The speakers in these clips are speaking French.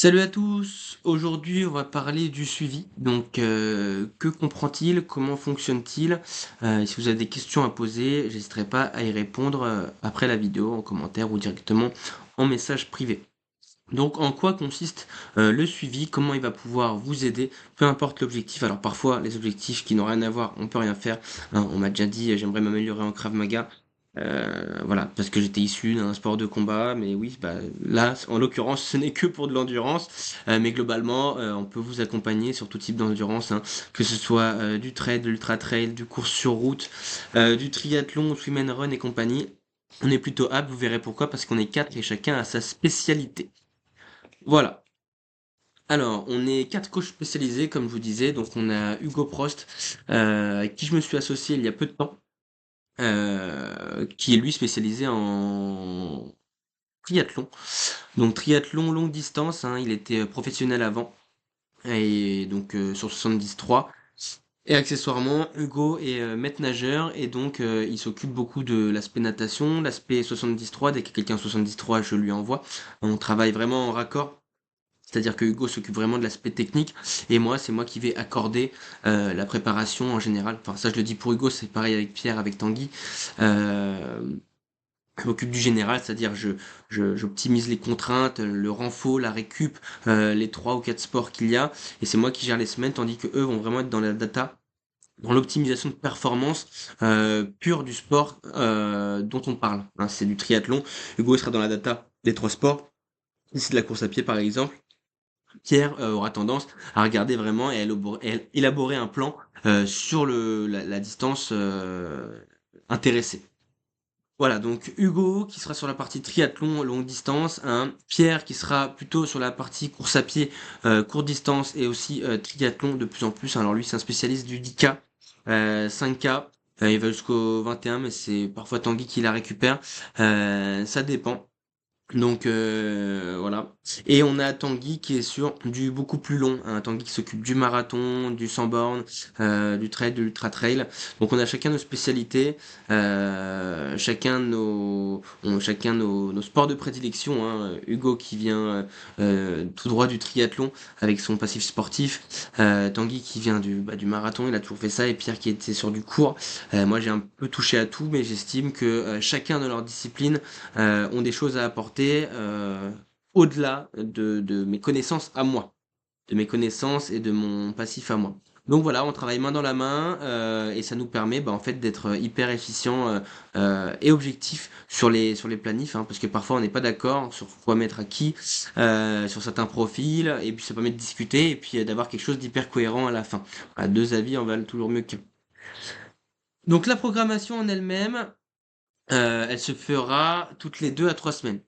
Salut à tous, aujourd'hui on va parler du suivi. Donc que comprend-il, comment fonctionne-t-il? Si vous avez des questions à poser, j'hésiterai pas à y répondre après la vidéo, en commentaire ou directement en message privé. Donc en quoi consiste le suivi, comment il va pouvoir vous aider, peu importe l'objectif. Alors parfois les objectifs qui n'ont rien à voir, on peut rien faire. Hein, on m'a déjà dit j'aimerais m'améliorer en Krav Maga. Voilà, parce que j'étais issu d'un sport de combat, mais oui, bah, là, en l'occurrence, ce n'est que pour de l'endurance, mais globalement, on peut vous accompagner sur tout type d'endurance, hein, que ce soit du trail, de l'ultra trail, du course sur route, du triathlon, swim and run et compagnie. On est plutôt apte, vous verrez pourquoi, parce qu'on est quatre et chacun a sa spécialité. Voilà. Alors, on est quatre coachs spécialisés, comme je vous disais. Donc, on a Hugo Prost, avec qui je me suis associé il y a peu de temps, qui est lui spécialisé en triathlon. Donc, triathlon longue distance, hein, il était professionnel avant, et donc sur 73. Et accessoirement, Hugo est maître nageur, et donc il s'occupe beaucoup de l'aspect natation, l'aspect 73. Dès qu'il y a quelqu'un 73, je lui envoie. On travaille vraiment en raccord. C'est-à-dire que Hugo s'occupe vraiment de l'aspect technique et moi, c'est moi qui vais accorder la préparation en général. Enfin, ça, je le dis pour Hugo, c'est pareil avec Pierre, avec Tanguy. Euh, je m'occupe du général, c'est-à-dire j'optimise les contraintes, le renfort, la récup, les trois ou quatre sports qu'il y a, et c'est moi qui gère les semaines, tandis que eux vont vraiment être dans la data, dans l'optimisation de performance pure du sport dont on parle. Hein, c'est du triathlon. Hugo sera dans la data des trois sports. Si c'est de la course à pied, par exemple. Pierre aura tendance à regarder vraiment et à élaborer un plan sur la distance intéressée. Voilà, donc Hugo qui sera sur la partie triathlon longue distance, hein, Pierre qui sera plutôt sur la partie course à pied courte distance et aussi triathlon de plus en plus. Alors lui c'est un spécialiste du 10K, 5K, il va jusqu'au 21 mais c'est parfois Tanguy qui la récupère. Ça dépend. Donc voilà. Et on a Tanguy qui est sur du beaucoup plus long. Hein. Tanguy qui s'occupe du marathon, du 100 bornes, du trail, de l'ultra trail. Donc on a chacun nos spécialités, chacun nos sports de prédilection. Hein. Hugo qui vient tout droit du triathlon avec son passif sportif. Tanguy qui vient du marathon, il a toujours fait ça. Et Pierre qui était sur du court. Moi j'ai un peu touché à tout, mais j'estime que chacun de leurs disciplines ont des choses à apporter au-delà de mes connaissances à moi, de mes connaissances et de mon passif à moi. Donc voilà, on travaille main dans la main et ça nous permet en fait d'être hyper efficient et objectif sur les planifs, hein, parce que parfois on n'est pas d'accord sur quoi mettre à qui, sur certains profils, et puis ça permet de discuter et puis d'avoir quelque chose d'hyper cohérent à la fin. Voilà, deux avis en valent toujours mieux qu'un. Donc la programmation en elle-même, elle se fera toutes les 2 à 3 semaines.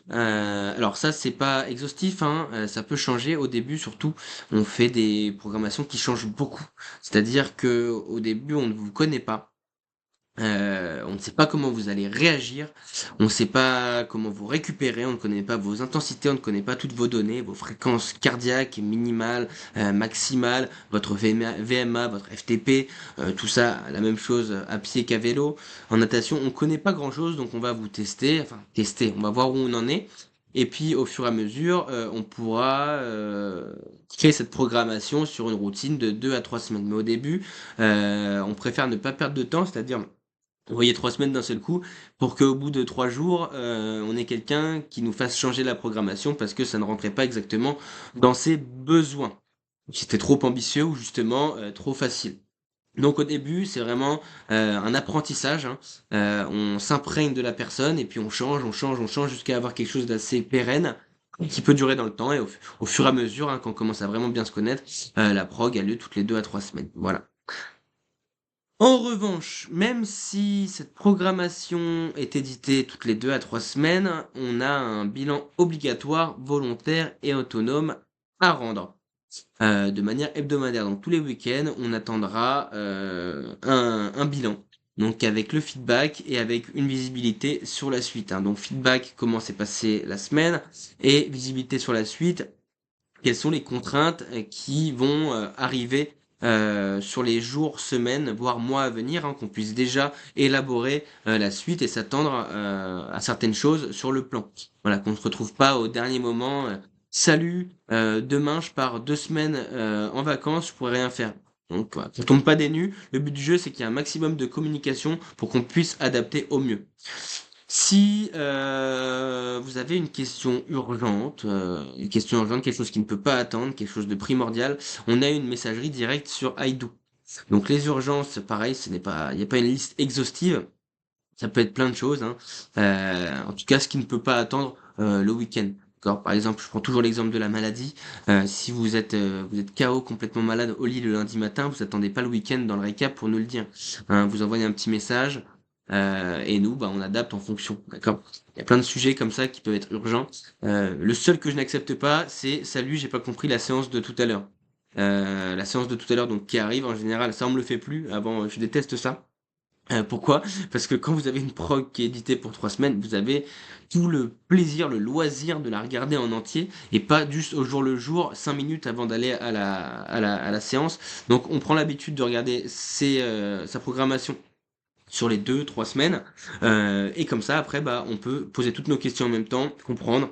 Alors ça, c'est pas exhaustif, hein, ça peut changer. Au début, surtout, on fait des programmations qui changent beaucoup. C'est-à-dire que au début, on ne vous connaît pas. On ne sait pas comment vous allez réagir, on ne sait pas comment vous récupérer, on ne connaît pas vos intensités, on ne connaît pas toutes vos données, vos fréquences cardiaques minimales, maximales, votre VMA, votre FTP, tout ça, la même chose à pied qu'à vélo. En natation, on ne connaît pas grand-chose, donc on va vous tester, enfin tester, on va voir où on en est. Et puis au fur et à mesure, on pourra créer cette programmation sur une routine de 2 à 3 semaines. Mais au début, on préfère ne pas perdre de temps, c'est-à-dire envoyer 3 semaines d'un seul coup pour qu'au bout de 3 jours, on ait quelqu'un qui nous fasse changer la programmation parce que ça ne rentrait pas exactement dans ses besoins. C'était trop ambitieux ou justement trop facile. Donc au début, c'est vraiment un apprentissage. Hein. On s'imprègne de la personne et puis on change jusqu'à avoir quelque chose d'assez pérenne qui peut durer dans le temps et au fur et à mesure, hein, quand on commence à vraiment bien se connaître, la prog a lieu toutes les 2 à 3 semaines. Voilà. En revanche, même si cette programmation est éditée toutes les 2 à 3 semaines, on a un bilan obligatoire, volontaire et autonome à rendre de manière hebdomadaire. Donc tous les week-ends, on attendra un bilan. Donc avec le feedback et avec une visibilité sur la suite. Hein. Donc feedback, comment s'est passé la semaine et visibilité sur la suite, quelles sont les contraintes qui vont arriver sur les jours, semaines, voire mois à venir, hein, qu'on puisse déjà élaborer la suite et s'attendre à certaines choses sur le plan. Voilà, qu'on ne se retrouve pas au dernier moment. Salut, demain je pars 2 semaines en vacances, je pourrais rien faire. Donc voilà, on tombe pas des nues. Le but du jeu, c'est qu'il y ait un maximum de communication pour qu'on puisse adapter au mieux. Si vous avez une question urgente, quelque chose qui ne peut pas attendre, quelque chose de primordial, on a une messagerie directe sur iDo. Donc les urgences, pareil, il n'y a pas une liste exhaustive. Ça peut être plein de choses, hein. En tout cas, ce qui ne peut pas attendre le week-end. D'accord. Par exemple, je prends toujours l'exemple de la maladie. Si vous êtes KO, complètement malade au lit le lundi matin, vous attendez pas le week-end dans le récap pour nous le dire. Hein, vous envoyez un petit message et nous, bah, on adapte en fonction. D'accord. Il y a plein de sujets comme ça qui peuvent être urgents. Le seul que je n'accepte pas, c'est salut, j'ai pas compris la séance de tout à l'heure. La séance de tout à l'heure, donc qui arrive en général, ça on me le fait plus. Avant, je déteste ça. Pourquoi? Parce que quand vous avez une prog qui est éditée pour 3 semaines, vous avez tout le plaisir, le loisir de la regarder en entier et pas juste au jour le jour, 5 minutes avant d'aller à la séance. Donc on prend l'habitude de regarder sa programmation sur les 2, 3 semaines et comme ça après bah on peut poser toutes nos questions en même temps, comprendre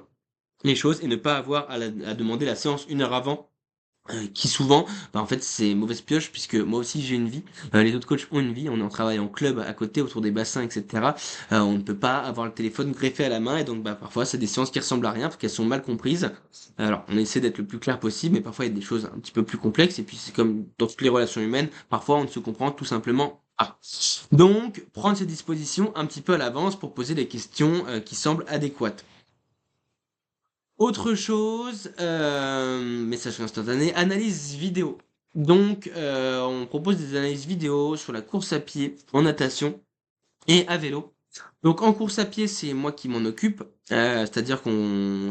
les choses et ne pas avoir à demander la séance 1 heure avant qui souvent, bah, en fait, c'est mauvaise pioche puisque moi aussi j'ai une vie, les autres coachs ont une vie, on est en travail en club à côté autour des bassins, etc. On ne peut pas avoir le téléphone greffé à la main et donc bah parfois c'est des séances qui ressemblent à rien parce qu'elles sont mal comprises. Alors on essaie d'être le plus clair possible, mais parfois il y a des choses un petit peu plus complexes et puis c'est comme dans toutes les relations humaines, parfois on ne se comprend tout simplement pas. Donc prendre ses dispositions un petit peu à l'avance pour poser des questions qui semblent adéquates. Autre chose, message instantané, analyse vidéo. Donc, on propose des analyses vidéo sur la course à pied, en natation et à vélo. Donc, en course à pied, c'est moi qui m'en occupe. C'est-à-dire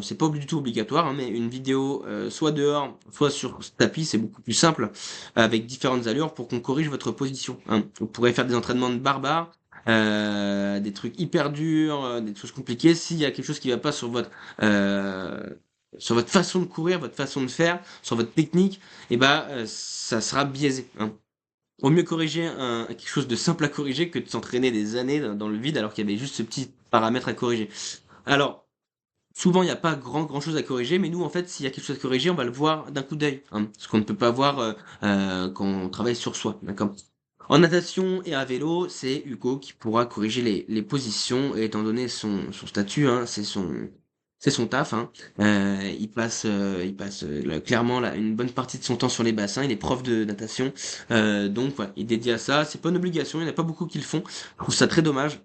c'est pas du tout obligatoire, hein, mais une vidéo soit dehors, soit sur tapis, c'est beaucoup plus simple, avec différentes allures pour qu'on corrige votre position. Hein. Vous pourrez faire des entraînements de barbares, des trucs hyper durs, des choses compliquées. S'il y a quelque chose qui va pas sur votre façon de courir, votre façon de faire, sur votre technique, et ben ça sera biaisé. Hein. Vaut mieux corriger quelque chose de simple à corriger que de s'entraîner des années dans le vide alors qu'il y avait juste ce petit paramètre à corriger. Alors, souvent il n'y a pas grand chose à corriger, mais nous en fait s'il y a quelque chose à corriger, on va le voir d'un coup d'œil, hein, ce qu'on ne peut pas voir quand on travaille sur soi, d'accord? En natation et à vélo, c'est Hugo qui pourra corriger les positions, et étant donné son statut, hein, c'est son taf. Hein. Clairement une bonne partie de son temps sur les bassins. Il est prof de natation, donc voilà, il est dédié à ça. C'est pas une obligation, il n'y en a pas beaucoup qui le font. Je trouve ça très dommage.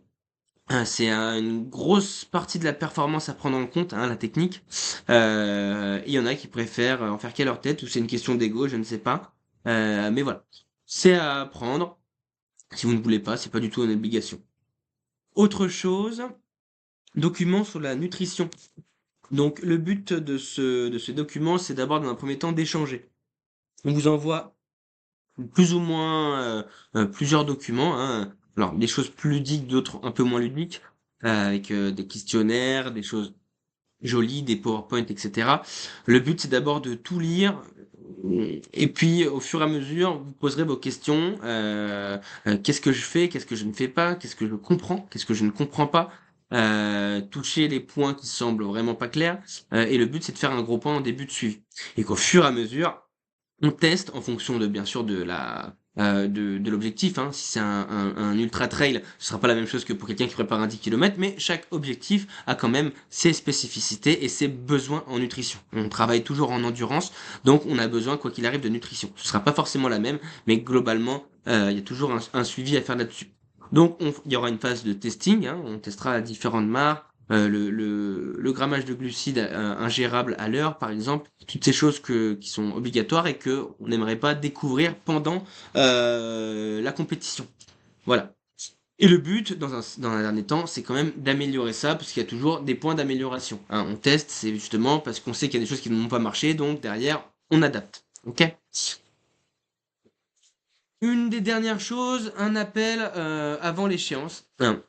C'est une grosse partie de la performance à prendre en compte, hein, la technique. Il y en a qui préfèrent en faire qu'à leur tête, ou c'est une question d'ego, je ne sais pas. Mais voilà, c'est à apprendre. Si vous ne voulez pas, c'est pas du tout une obligation. Autre chose, document sur la nutrition. Donc le but de ce document, c'est d'abord dans un premier temps d'échanger. On vous envoie plus ou moins plusieurs documents, hein. Alors des choses plus ludiques, d'autres un peu moins ludiques, avec des questionnaires, des choses jolies, des PowerPoint, etc. Le but, c'est d'abord de tout lire. Et puis, au fur et à mesure, vous poserez vos questions. Qu'est-ce que je fais? Qu'est-ce que je ne fais pas? Qu'est-ce que je comprends? Qu'est-ce que je ne comprends pas? Toucher les points qui semblent vraiment pas clairs. Et le but, c'est de faire un gros point en début de suivi. Et qu'au fur et à mesure, on teste en fonction de, bien sûr, de l'objectif. Hein. Si c'est un ultra trail, ce sera pas la même chose que pour quelqu'un qui prépare un 10 km, mais chaque objectif a quand même ses spécificités et ses besoins en nutrition. On travaille toujours en endurance, donc on a besoin, quoi qu'il arrive, de nutrition. Ce sera pas forcément la même, mais globalement, il y a toujours un suivi à faire là-dessus. Donc, il y aura une phase de testing, hein. On testera différentes marques, le grammage de glucides ingérable à l'heure, par exemple, toutes ces choses qui sont obligatoires et que on n'aimerait pas découvrir pendant la compétition. Voilà. Et le but, dans un dernier temps, c'est quand même d'améliorer ça, parce qu'il y a toujours des points d'amélioration. Hein. On teste, c'est justement parce qu'on sait qu'il y a des choses qui ne vont pas marcher, donc derrière, on adapte. Ok? Une des dernières choses, un appel avant l'échéance. Hein.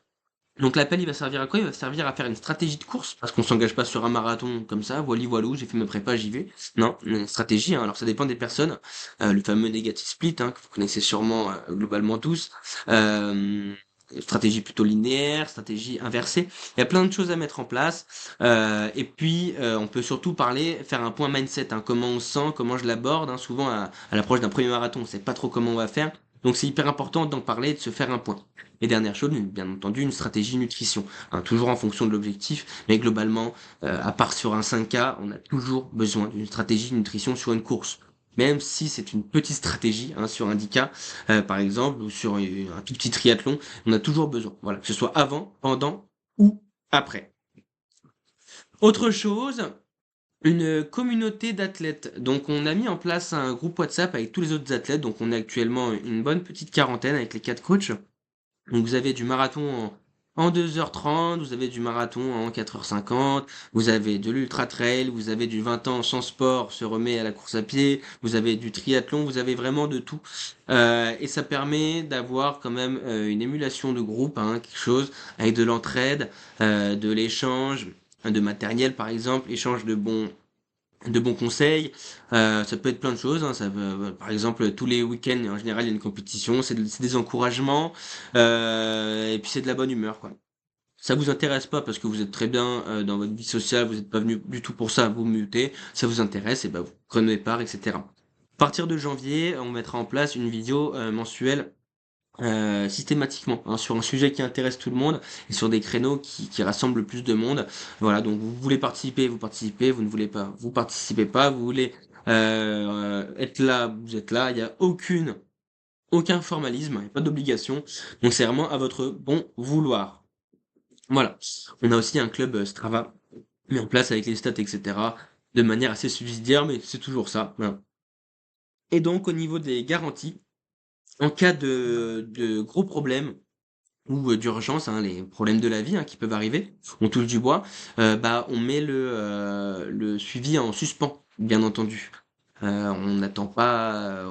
Donc l'appel, il va servir à quoi? Il va servir à faire une stratégie de course, parce qu'on s'engage pas sur un marathon comme ça, voilou, j'ai fait ma prépa, j'y vais. Non, une stratégie, hein. Alors ça dépend des personnes. Le fameux negative split, hein, que vous connaissez sûrement globalement tous. Euh, stratégie plutôt linéaire, stratégie inversée. Il y a plein de choses à mettre en place. Et puis, on peut surtout parler, faire un point mindset, hein, comment on se sent, comment je l'aborde. Hein, souvent, à l'approche d'un premier marathon, on sait pas trop comment on va faire. Donc, c'est hyper important d'en parler et de se faire un point. Et dernière chose, bien entendu, une stratégie nutrition, hein, toujours en fonction de l'objectif, mais globalement, à part sur un 5K, on a toujours besoin d'une stratégie nutrition sur une course. Même si c'est une petite stratégie, hein, sur un 10K, par exemple, ou sur un tout petit triathlon, on a toujours besoin. Voilà, que ce soit avant, pendant ou après. Autre chose, une communauté d'athlètes. Donc on a mis en place un groupe WhatsApp avec tous les autres athlètes. Donc on est actuellement une bonne petite quarantaine avec les 4 coachs. Donc vous avez du marathon en 2h30, vous avez du marathon en 4h50, vous avez de l'ultra trail, vous avez du 20 ans sans sport se remet à la course à pied, vous avez du triathlon, vous avez vraiment de tout. Et ça permet d'avoir quand même une émulation de groupe, hein, quelque chose avec de l'entraide, de l'échange de matériel par exemple, échange de bons conseils. Ça peut être plein de choses, hein. Par exemple, tous les week-ends, en général, il y a une compétition, c'est des encouragements, et puis c'est de la bonne humeur, quoi. Ça vous intéresse pas parce que vous êtes très bien dans votre vie sociale, vous n'êtes pas venu du tout pour ça, vous mutez. Ça vous intéresse, et ben vous prenez part, etc. À partir de janvier, on mettra en place une vidéo mensuelle systématiquement, hein, sur un sujet qui intéresse tout le monde et sur des créneaux qui rassemblent le plus de monde. Voilà, donc vous voulez participer, vous participez, vous ne voulez pas, vous participez pas, vous voulez être là, vous êtes là, il n'y a aucun formalisme, il n'y a pas d'obligation, donc c'est vraiment à votre bon vouloir. Voilà. On a aussi un club Strava mis en place avec les stats, etc., de manière assez subsidiaire, mais c'est toujours ça. Voilà. Et donc au niveau des garanties, en cas de gros problèmes, ou d'urgence, hein, les problèmes de la vie, hein, qui peuvent arriver, on touche du bois, bah on met le suivi en suspens, bien entendu. On n'attend pas,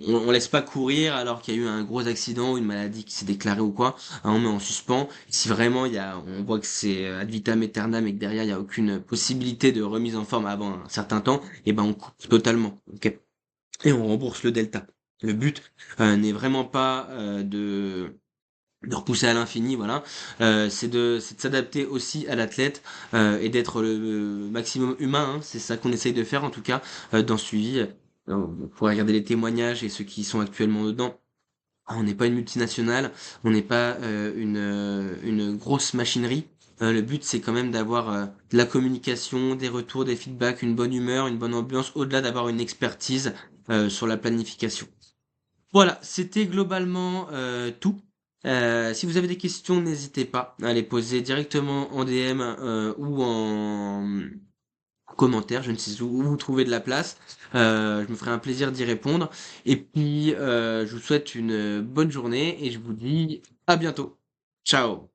on laisse pas courir alors qu'il y a eu un gros accident ou une maladie qui s'est déclarée ou quoi. Hein, on met en suspens. Si vraiment on voit que c'est ad vitam aeternam et que derrière il y a aucune possibilité de remise en forme avant un certain temps, et ben on coupe totalement. Ok. Et on rembourse le delta. Le but n'est vraiment pas de repousser à l'infini, voilà. C'est de s'adapter aussi à l'athlète et d'être le maximum humain, hein. C'est ça qu'on essaye de faire en tout cas dans ce suivi. Vous pourrez regarder les témoignages et ceux qui sont actuellement dedans. On n'est pas une multinationale, on n'est pas une grosse machinerie. Le but, c'est quand même d'avoir de la communication, des retours, des feedbacks, une bonne humeur, une bonne ambiance, au-delà d'avoir une expertise sur la planification. Voilà, c'était globalement tout. Si vous avez des questions, n'hésitez pas à les poser directement en DM ou en commentaire. Je ne sais où vous trouvez de la place. Je me ferai un plaisir d'y répondre. Et puis, je vous souhaite une bonne journée et je vous dis à bientôt. Ciao!